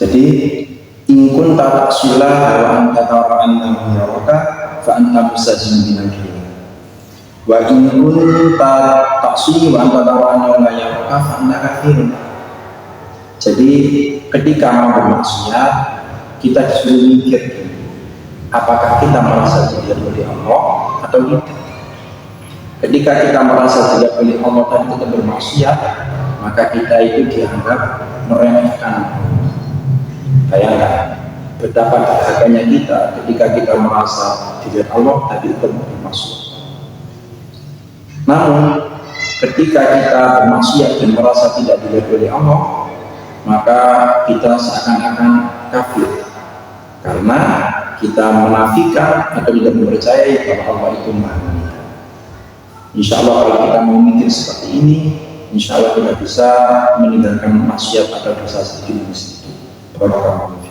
Jadi in kunta taksilah wa anta tara annahu yaraka fa anta mustajim binaki. Wa in kunta taksi wa anta tara annahu la yaraka fa anta kafirun. Jadi ketika mau bermaksiat, kita disuruh mikir, apakah kita merasa dilihat oleh Allah atau tidak. Ketika kita merasa dilihat oleh Allah dan kita bermaksiat, maka kita itu dianggap meremehkan. Bayangkan betapa berharganya kita ketika kita merasa dilihat Allah tapi kita bermaksiat. Namun ketika kita bermaksiat dan merasa tidak dilihat oleh Allah, maka kita seakan-akan kafir karena kita menafikan atau tidak mempercayai bahwa Allah itu Maha Melihat. Insya Allah kalau kita mau mikir seperti ini, insya Allah kita bisa meninggalkan maksiat atau dosa sedikit demi sedikit. Barakallahu fiik.